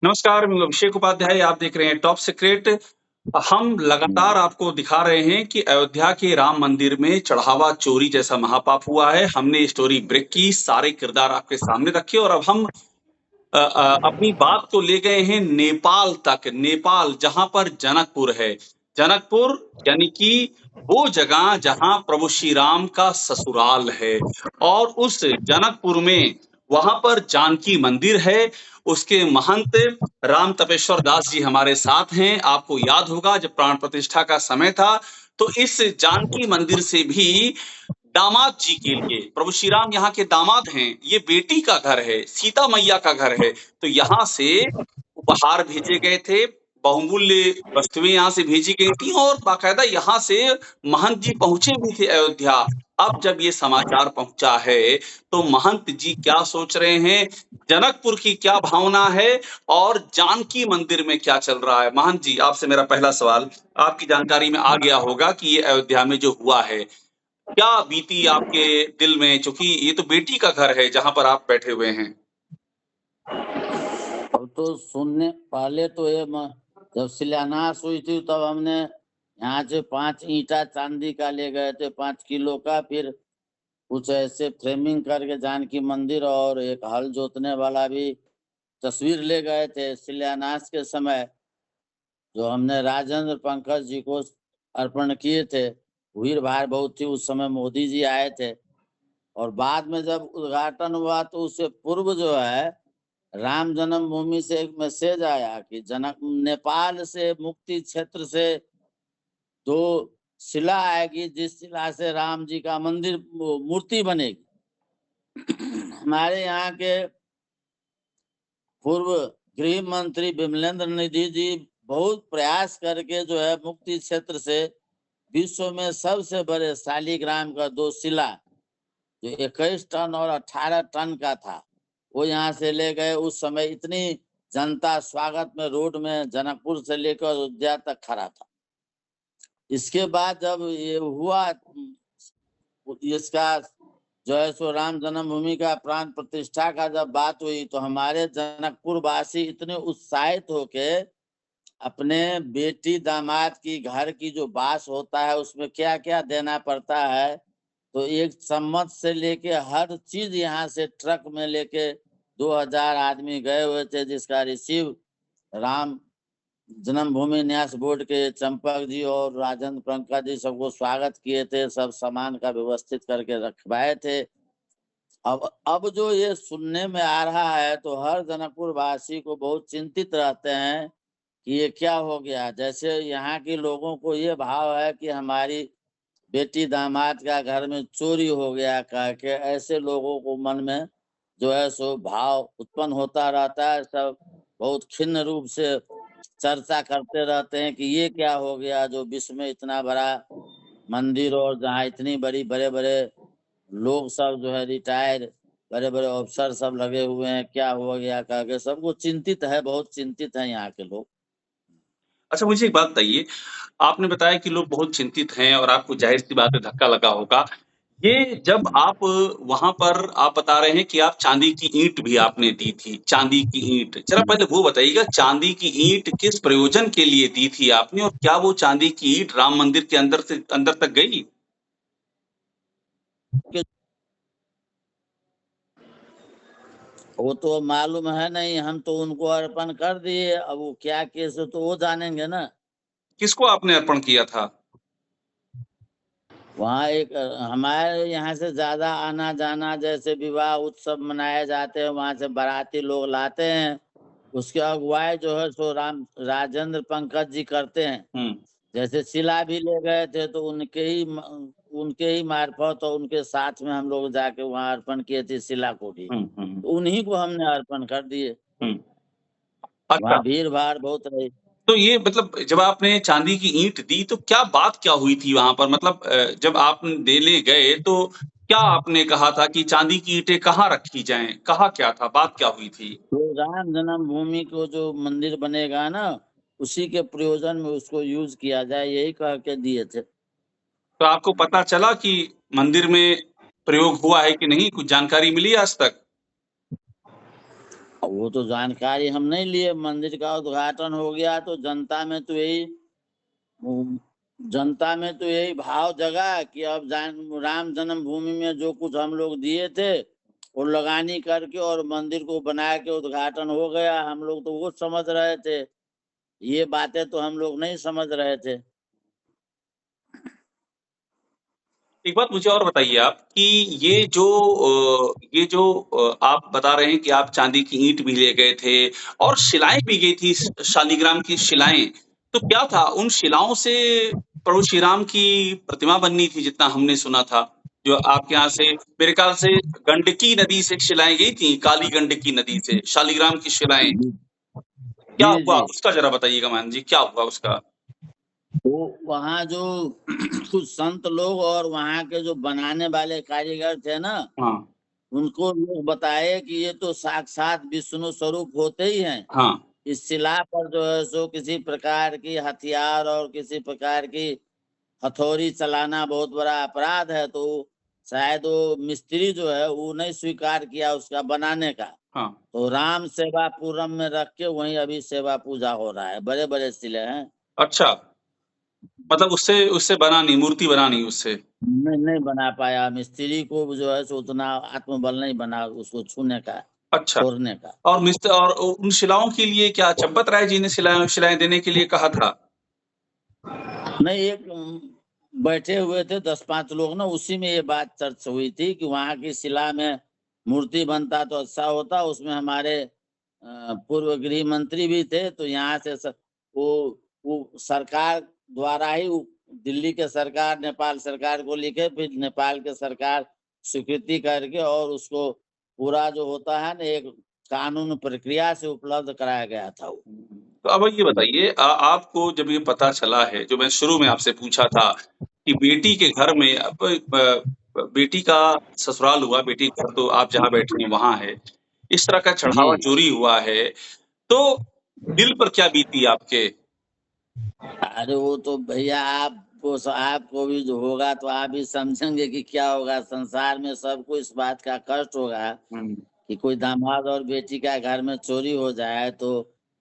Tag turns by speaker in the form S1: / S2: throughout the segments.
S1: नमस्कार, मैं अभिषेक उपाध्याय, आप देख रहे हैं टॉप सीक्रेट। हम लगातार आपको दिखा रहे हैं कि अयोध्या के राम मंदिर में चढ़ावा चोरी जैसा महापाप हुआ है। हमने स्टोरी ब्रेक की, सारे किरदार आपके सामने रखे और अब हम अपनी बात को ले गए हैं नेपाल तक। नेपाल जहां पर जनकपुर है। जनकपुर यानी कि वो जगह जहां प्रभु श्री राम का ससुराल है और उस जनकपुर में वहां पर जानकी मंदिर है। उसके महंत राम तपेश्वर दास जी हमारे साथ हैं। आपको याद होगा जब प्राण प्रतिष्ठा का समय था तो इस जानकी मंदिर से भी दामाद जी के लिए, प्रभु श्री राम यहाँ के दामाद हैं, ये बेटी का घर है, सीता मैया का घर है, तो यहाँ से उपहार भेजे गए थे, बहुमूल्य वस्तुएं यहाँ से भेजी गई थी और बाकायदा यहाँ से महंत जी पहुंचे भी थे अयोध्या। अब जब ये समाचार पहुंचा है तो महंत जी क्या सोच रहे हैं, जनकपुर की क्या भावना है और जानकी मंदिर में क्या चल रहा है। महंत जी, आपसे मेरा पहला सवाल, आपकी जानकारी में आ गया होगा कि ये अयोध्या में जो हुआ है, क्या बीती आपके दिल में, चूंकि ये तो बेटी का घर है जहां पर आप बैठे हुए हैं।
S2: अब तो सुनने पहले तो जब शिलान्यास हुई थी तब हमने यहाँ से 5 ईंटा चांदी का ले गए थे, 5 किलो का। फिर कुछ ऐसे फ्रेमिंग करके जानकी मंदिर और एक हल जोतने वाला भी तस्वीर ले गए थे शिलान्यास के समय, जो हमने राजेंद्र पंकज जी को अर्पण किए थे। भीड़ भाड़ बहुत थी उस समय, मोदी जी आए थे। और बाद में जब उद्घाटन हुआ तो उससे पूर्व जो है राम जन्मभूमि से एक मैसेज आया कि जनक नेपाल से मुक्ति क्षेत्र से 2 शिला आएगी, जिस शिला से राम जी का मंदिर मूर्ति बनेगी। हमारे यहाँ के पूर्व गृह मंत्री विमलेंद्र निधि जी बहुत प्रयास करके जो है मुक्ति क्षेत्र से विश्व में सबसे बड़े शालिग्राम का 2 शिला, जो 21 टन और 18 टन का था, वो यहाँ से ले गए। उस समय इतनी जनता स्वागत में रोड में जनकपुर से लेकर अयोध्या तक खड़ा था। इसके बाद जब ये हुआ, इसका जो है सो राम जन्मभूमि का प्राण प्रतिष्ठा का जब बात हुई तो हमारे जनकपुर वासी इतने उत्साहित होके अपने बेटी दामाद की घर की जो बास होता है उसमें क्या क्या देना पड़ता है, तो एक चम्मच से लेके हर चीज यहाँ से ट्रक में लेके 2000 आदमी गए हुए थे, जिसका रिसीव राम जन्मभूमि न्यास बोर्ड के चंपक जी और राजेंद्र पंकज जी सबको स्वागत किए थे, सब सामान का व्यवस्थित करके रखवाए थे। अब जो ये सुनने में आ रहा है तो हर जनकपुर वासी को बहुत चिंतित रहते हैं कि ये क्या हो गया। जैसे यहाँ के लोगों को ये भाव है कि हमारी बेटी दामाद का घर में चोरी हो गया, कह के ऐसे लोगों को मन में जो है सो भाव उत्पन्न होता रहता है। सब बहुत खिन्न रूप से चर्चा करते रहते हैं कि ये क्या हो गया, जो विश्व में इतना बड़ा मंदिर और जहाँ इतनी बड़ी बड़े बड़े लोग सब जो है रिटायर बड़े बड़े अफसर सब लगे हुए हैं, क्या हो गया कह के सबको चिंतित है, बहुत चिंतित है यहाँ के लोग।
S1: अच्छा, मुझे एक बात बताइए, आपने बताया कि लोग बहुत चिंतित हैं और आपको जाहिर-सी बात है धक्का लगा होगा। ये जब आप वहाँ पर आप बता रहे हैं कि आप चांदी की ईंट भी आपने दी थी, चांदी की ईंट। ज़रा पहले वो बताइएगा, चांदी की ईंट किस प्रयोजन के लिए दी थी आपने और क्या वो चांदी की ईंट राम मंदिर के अंदर तक गई?
S2: वो तो मालूम है नहीं, हम तो उनको अर्पण कर दिए। अब वो क्या केस है तो वो जानेंगे ना।
S1: किसको आपने अर्पण किया था?
S2: वहाँ एक हमारे यहाँ से ज्यादा आना जाना, जैसे विवाह उत्सव मनाए जाते हैं वहाँ से बाराती लोग लाते हैं, उसकी अगुवाई जो है सो राजेंद्र पंकज जी करते हैं।
S1: हुँ।
S2: जैसे शिला भी ले गए थे तो उनके ही मार्फत और उनके साथ में हम लोग जाके वहाँ अर्पण किए थे शिला को भी,
S1: हुँ, हुँ,
S2: तो उन्हीं को हमने अर्पण कर दिए।
S1: हुँ।
S2: वहाँ
S1: अच्छा।
S2: भीड़ भाड़ बहुत रही।
S1: तो ये मतलब जब आपने चांदी की ईंट दी तो क्या बात क्या हुई थी वहाँ पर? मतलब जब आप देने गए तो क्या आपने कहा था कि चांदी की ईंटें कहाँ रखी जाएँ? कहा क्या था? बात क्या हुई थी?
S2: तो राम जन्मभूमि को जो मंदिर बनेगा ना, उसी के प्रयोजन में उसको यूज किया जाए, यही कह के दिए थे।
S1: तो आपको पता चला कि मंदिर में प्रयोग हुआ है कि नहीं? कुछ जानकारी मिली आज तक?
S2: वो तो जानकारी हम नहीं लिए। मंदिर का उद्घाटन हो गया तो जनता में तो यही भाव जगा कि अब राम जन्मभूमि में जो कुछ हम लोग दिए थे वो लगानी करके और मंदिर को बना के उद्घाटन हो गया। हम लोग तो वो समझ रहे थे, ये बातें तो हम लोग नहीं समझ रहे थे।
S1: एक बात मुझे और बताइए आप कि ये जो आप बता रहे हैं कि आप चांदी की ईंट भी ले गए थे और शिलाएं भी गई थी, शालिग्राम की शिलाएं। तो क्या था उन शिलाओं से? प्रभु श्री राम की प्रतिमा बननी थी जितना हमने सुना था। जो आपके यहाँ से मेरे ख्याल से गंडकी नदी से शिलाएं गई थी, काली गंडकी नदी से शालिग्राम की शिलाएं। क्या
S2: जी
S1: हुआ
S2: जी,
S1: उसका जरा बताइएगा मान जी, क्या हुआ उसका?
S2: वो वहाँ जो कुछ संत लोग और वहाँ के जो बनाने वाले कारीगर थे ना,
S1: हाँ
S2: उनको लोग बताए कि ये तो साक्षात विष्णु स्वरूप होते ही हैं।
S1: हाँ।
S2: इस शिला पर जो है सो किसी प्रकार की हथियार और किसी प्रकार की हथौड़ी चलाना बहुत बड़ा अपराध है। तो शायद वो मिस्त्री जो है वो नहीं स्वीकार किया उसका बनाने का।
S1: हाँ।
S2: तो राम सेवापुरम में रख के वहीं अभी सेवा पूजा हो रहा है। बड़े बड़े शिले हैं।
S1: अच्छा, मतलब उससे उससे बना नहीं, मूर्ति बना नहीं उससे।
S2: नहीं नहीं बना पाया। मिस्त्री को जो है सो उतना आत्मबल नहीं बना उसको छूने का,
S1: अच्छा।
S2: तोड़ने का।
S1: और उन शिलाओं के लिए क्या चंपत राय जी ने शिलाएं देने के लिए कहा था?
S2: नहीं, एक बैठे हुए थे 10-5 लोग ना, उसी में ये बात चर्चा हुई थी कि वहां की शिला में मूर्ति बनता तो अच्छा होता। उसमें हमारे पूर्व गृह मंत्री भी थे। तो यहाँ से वो सरकार द्वारा ही दिल्ली के सरकार नेपाल सरकार को लिखे, फिर नेपाल के सरकार स्वीकृति करके और उसको पूरा जो होता है ना एक कानून प्रक्रिया से उपलब्ध कराया गया था वो।
S1: तो अब ये बताइए आपको जब ये पता चला है, जो मैं शुरू में आपसे पूछा था कि बेटी के घर में बेटी का ससुराल हुआ, बेटी का घर तो आप जहाँ बैठे हैं वहाँ है। इस तरह का
S2: जी,
S1: चढ़ावा चोरी हुआ है, तो दिल पर क्या बीती आपके?
S2: अरे वो तो भैया आपको भी जो होगा तो आप भी समझेंगे कि क्या होगा। संसार में सबको इस बात का कष्ट होगा
S1: हुँ।
S2: कि कोई दामाद और बेटी का घर में चोरी हो जाए। तो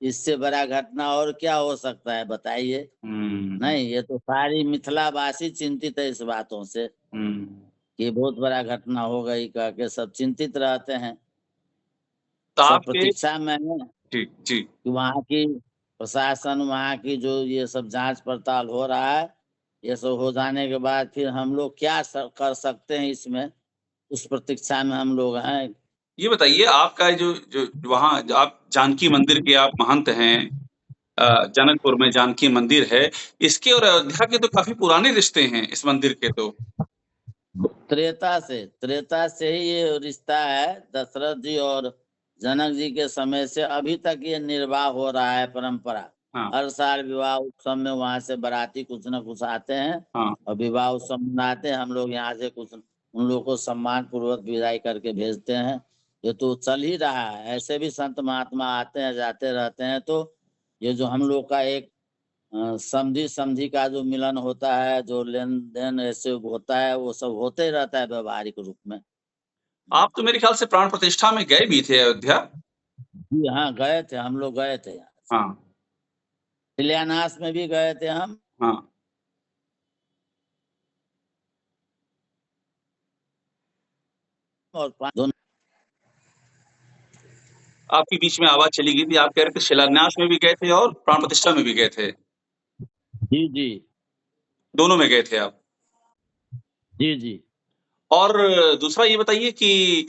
S2: इससे बड़ा घटना और क्या हो सकता है बताइए।
S1: हुँ,
S2: नहीं, ये तो सारी मिथिलावासी चिंतित है इस बातों से
S1: हुँ।
S2: कि बहुत बड़ा घटना हो गई कह के सब चिंतित रहते हैं।
S1: तो
S2: सब
S1: आपके
S2: प्रतीक्षा में है
S1: जी, जी।
S2: कि वहाँ की प्रशासन, वहाँ की जो ये सब जांच पड़ताल हो रहा है, ये सब हो जाने के बाद फिर हम लोग क्या कर सकते हैं इसमें, उस प्रतीक्षा में हम लोग हैं।
S1: ये बताइए आपका जो जो वहाँ आप जानकी मंदिर के आप महंत हैं, जनकपुर में जानकी मंदिर है, इसके और अयोध्या के तो काफ़ी पुराने रिश्ते हैं इस मंदिर के तो।
S2: त्रेता से ही ये रिश्ता है। दशरथ जी और जनक जी के समय से अभी तक ये निर्वाह हो रहा है परंपरा।
S1: हाँ,
S2: हर साल विवाह उत्सव में वहां से बाराती कुछ न कुछ आते हैं
S1: हाँ।
S2: और विवाह उत्सव मनाते हैं। हम लोग यहाँ से कुछ उन लोग को सम्मान पूर्वक विदाई करके भेजते हैं। ये तो चल ही रहा है। ऐसे भी संत महात्मा आते हैं जाते रहते हैं। तो ये जो हम लोग का एक समझी समझी का जो मिलन होता है, जो लेन देन ऐसे होता है, वो सब होते ही रहता है व्यवहारिक रूप में।
S1: आप तो मेरे ख्याल से प्राण प्रतिष्ठा में गए भी थे अयोध्या?
S2: जी हाँ, गए थे, हम लोग गए थे यहाँ से।
S1: हाँ,
S2: शिलान्यास में भी गए थे हम।
S1: हाँ।
S2: और दोनों।
S1: आपकी बीच में आवाज़ चली गई थी, आप कह रहे थे शिलान्यास में भी गए थे और प्राण प्रतिष्ठा में भी गए थे,
S2: जी जी,
S1: दोनों में गए थे आप।
S2: जी जी।
S1: और दूसरा ये बताइए कि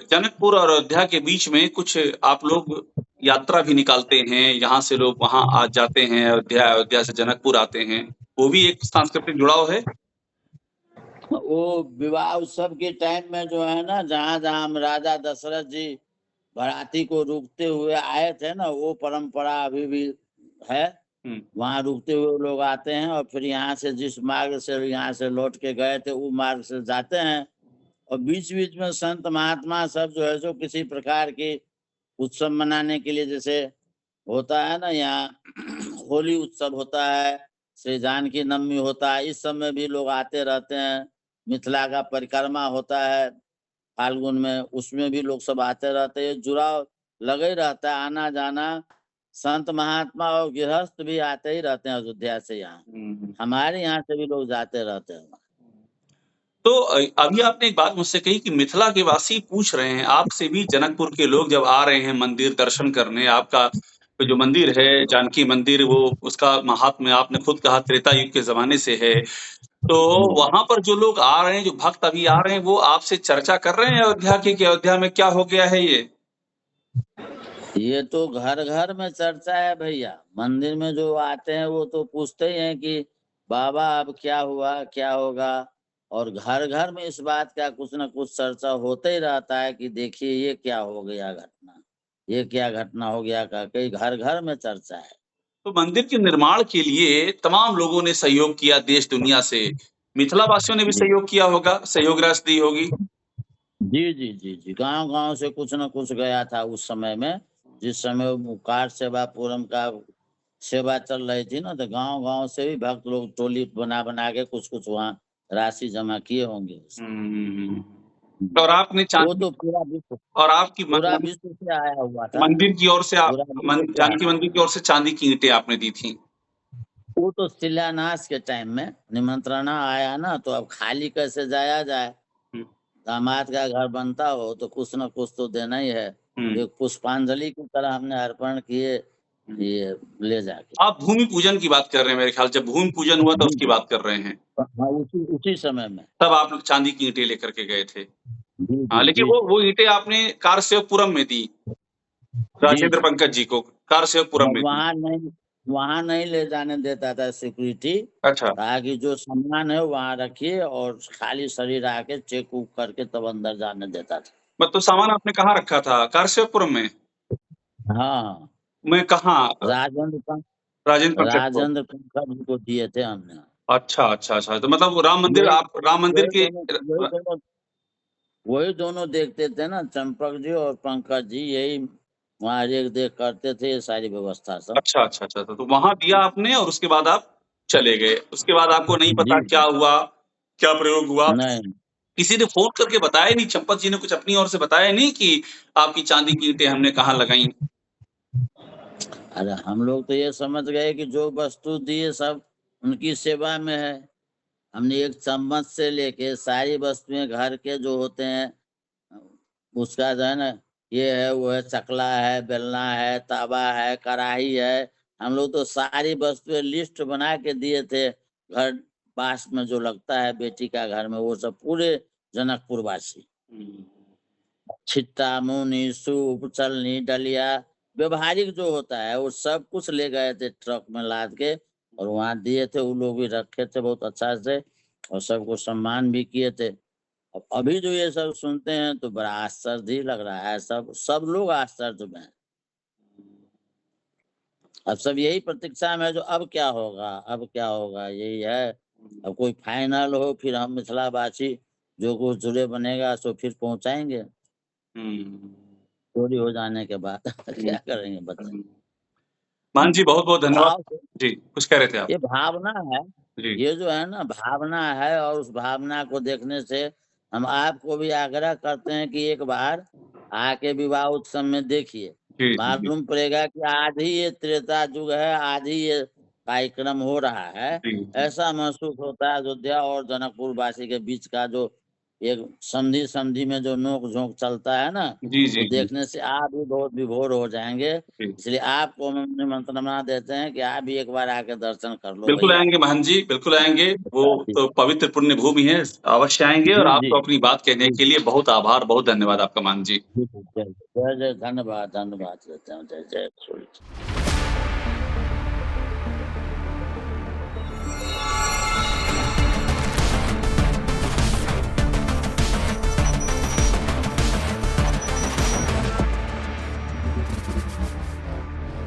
S1: जनकपुर और अयोध्या के बीच में कुछ आप लोग यात्रा भी निकालते हैं, यहाँ से लोग वहाँ आ जाते हैं अयोध्या, अयोध्या से जनकपुर आते हैं, वो भी एक सांस्कृतिक जुड़ाव है?
S2: वो विवाह उत्सव के टाइम में जो है ना, जहाँ जहाँ हम राजा दशरथ जी बाराती को रुकते हुए आए थे ना, वो परंपरा अभी भी है।
S1: हुँ,
S2: वहाँ रुकते हुए लोग आते हैं और फिर यहाँ से जिस मार्ग से यहाँ से लौट के गए थे वो मार्ग से जाते हैं। और बीच बीच में संत महात्मा सब जो है सो किसी प्रकार के उत्सव मनाने के लिए, जैसे होता है ना यहाँ होली उत्सव होता है, श्री जानकी नवमी होता है, इस सब में भी लोग आते रहते हैं। मिथिला का परिक्रमा होता है फाल्गुन में, उसमें भी लोग सब आते रहते हैं, जुड़ाव लगे ही रहता है, आना जाना। संत महात्मा और गृहस्थ भी आते ही रहते हैं अयोध्या से यहाँ, हमारे यहाँ से भी लोग जाते रहते हैं।
S1: तो अभी आपने एक बात मुझसे कही कि मिथिला के वासी पूछ रहे हैं आपसे भी, जनकपुर के लोग जब आ रहे हैं मंदिर दर्शन करने, आपका जो मंदिर है जानकी मंदिर, वो उसका महात्म्य आपने खुद कहा त्रेता युग के ज़माने से है। तो वहाँ पर जो लोग आ रहे हैं, जो भक्त अभी आ रहे हैं, वो आपसे चर्चा कर रहे हैं अयोध्या की कि अयोध्या में क्या हो गया है ये?
S2: ये तो घर-घर में चर्चा है भैया। मंदिर में जो आते हैं वो तो पूछते ही हैं कि बाबा अब क्या हुआ, क्या होगा? और घर-घर में इस बात का कुछ न कुछ चर्चा होते ही रहता है कि देखिए ये क्या हो गया घटना, ये क्या घटना हो गया करके घर-घर में चर्चा है।
S1: तो मंदिर के निर्माण के लिए तमाम लोगों ने सहयोग किया देश दुनिया से। मिथिला वासियों ने भी
S2: जी।
S1: सहयोग किया होगा, सहयोग राशि दी होगी?
S2: जी। गाँव-गाँव से कुछ न कुछ गया था उस समय में, जिस समय वो कार सेवा पूरम का सेवा चल रही थी ना, तो गाँव-गाँव से भी भक्त लोग टोली बना-बना के कुछ-कुछ वहाँ राशि जमा किए होंगे उसमें।
S1: और आपने
S2: वो
S1: चांदी
S2: तो पूरा विश्व
S1: और आपकी
S2: पूरा विश्व से आया हुआ था,
S1: मंदिर की ओर से
S2: पूरा विश्व से
S1: जानकी
S2: आया।
S1: मंदिर की ओर से चांदी की ईंटें आपने दी थी।
S2: वो तो शिलान्यास के टाइम में निमंत्रणा आया ना, तो अब खाली कैसे जाया जाए?
S1: हुँ,
S2: दामाद का घर बनता हो तो कुछ न कुछ तो देना ही है।
S1: हुँ,
S2: एक पुष्पांजलि की तरह हमने अर्पण किए
S1: हुँ।
S2: ये ले जाके।
S1: आप भूमि पूजन की बात कर रहे हैं मेरे ख्याल, जब भूमि पूजन हुआ तो उसकी
S2: जी।
S1: बात कर रहे हैं।
S2: हाँ, उसी उसी समय में।
S1: तब आप लोग चांदी की ईंटें लेकर के गए थे।
S2: जी,
S1: हाँ,
S2: जी,
S1: लेकिन
S2: जी, जी।
S1: वो ईंटें आपने कारसेवकपुरम में दी,
S2: जी,
S1: राजेंद्र
S2: जी।
S1: पंकज जी को कारसेवकपुरम में दी।
S2: वहाँ नहीं ले जाने देता था सिक्योरिटी।
S1: अच्छा,
S2: कहा कि जो सामान है वहाँ रखिए और खाली शरीर आके चेक उक करके तब अंदर जाने देता था।
S1: मतलब सामान आपने कहाँ रखा था? कारसेवकपुरम में?
S2: हाँ,
S1: में कहाँ?
S2: राजेंद्र पं
S1: राजेंद्र पंकज को?
S2: राजेंद्र पंकज जी को दिए थे हमने।
S1: अच्छा। तो मतलब वो
S2: वही
S1: राम मंदिर
S2: वही
S1: के
S2: दोनों वही दोनों वही दोनों देखते थे ना, चंपक जी और पंकज जी, यही वहाँ रेख-देख करते थे ये सारी व्यवस्था सब।
S1: अच्छा। तो वहाँ दिया आपने और उसके बाद आप चले गए। उसके बाद आपको नहीं
S2: जी,
S1: पता क्या
S2: जी।
S1: हुआ, क्या प्रयोग हुआ?
S2: नहीं।
S1: किसी ने फ़ोन करके बताया नहीं, चंपक जी ने कुछ अपनी ओर से बताया नहीं कि आपकी चाँदी की ईंटें हमने कहाँ लगाई?
S2: अरे हम लोग तो ये समझ गए कि जो वस्तु दिए सब उनकी सेवा में है। हमने एक चम्मच से लेके सारी वस्तुएँ घर के जो होते हैं उसका जो है ना, ये है, वो है, चकला है, बेलना है, तवा है, कढ़ाई है। हम लोग तो सारी वस्तुएँ लिस्ट बना के दिए थे। घर पास में जो लगता है बेटी का घर में, वो सब पूरे जनकपुर वासी।
S1: हुँ।
S2: छिट्टा, मुनी, सूप, छलनी, डलिया, व्यावहारिक जो होता है वो सब कुछ ले गए थे ट्रक में लाद के और वहाँ दिए थे। वो लोग भी रखे थे बहुत अच्छा से और सबको सम्मान भी किए थे। अब अभी जो ये सब सुनते हैं तो बड़ा आश्चर्य ही लग रहा है। सब सब लोग आश्चर्य में हैं। अब सब यही प्रतीक्षा में है, जो अब क्या होगा, अब क्या होगा, यही है। अब कोई फाइनल हो फिर हम मिथिलावासी जो कुछ जुड़े बनेगा सो फिर पहुँचाएँगे।
S1: हुँ।
S2: चोरी हो जाने के बाद
S1: हुँ,
S2: क्या करेंगे बताइए?
S1: हुँ। मान जी बहुत-बहुत धन्यवाद।
S2: भाव से
S1: जी, कुछ कह रहे थे आप?
S2: ये भावना है,
S1: जी।
S2: ये जो है ना भावना है और उस भावना को देखने से हम आपको भी आग्रह करते हैं कि एक बार आके विवाह उत्सव में देखिए।
S1: जी।
S2: मालूम पड़ेगा कि आज ही ये त्रेता युग है, आज ही ये कार्यक्रम हो रहा है।
S1: जी।
S2: ऐसा महसूस होता है अयोध्या और जनकपुर वासी के बीच का जो एक संधि-संधि में जो नोक-झोंक चलता है ना, वो
S1: जी।
S2: देखने से आप भी बहुत विभोर हो जाएँगे।
S1: जी।
S2: इसलिए आपको हम निमंत्रणा देते हैं कि आप भी एक बार आके दर्शन कर लो
S1: बिल्कुल
S2: भैया।
S1: आएँगे महंत जी, बिल्कुल आएँगे। वो तो पवित्र पुण्य भूमि है, अवश्य आएँगे और
S2: जी, जी।
S1: आपको अपनी बात कहने
S2: जी,
S1: के लिए बहुत आभार, बहुत धन्यवाद आपका महंत जी।
S2: जी, जी। जय, जय, जय। धन्यवाद, धन्यवाद देते हैं। जय, जय सूर्य।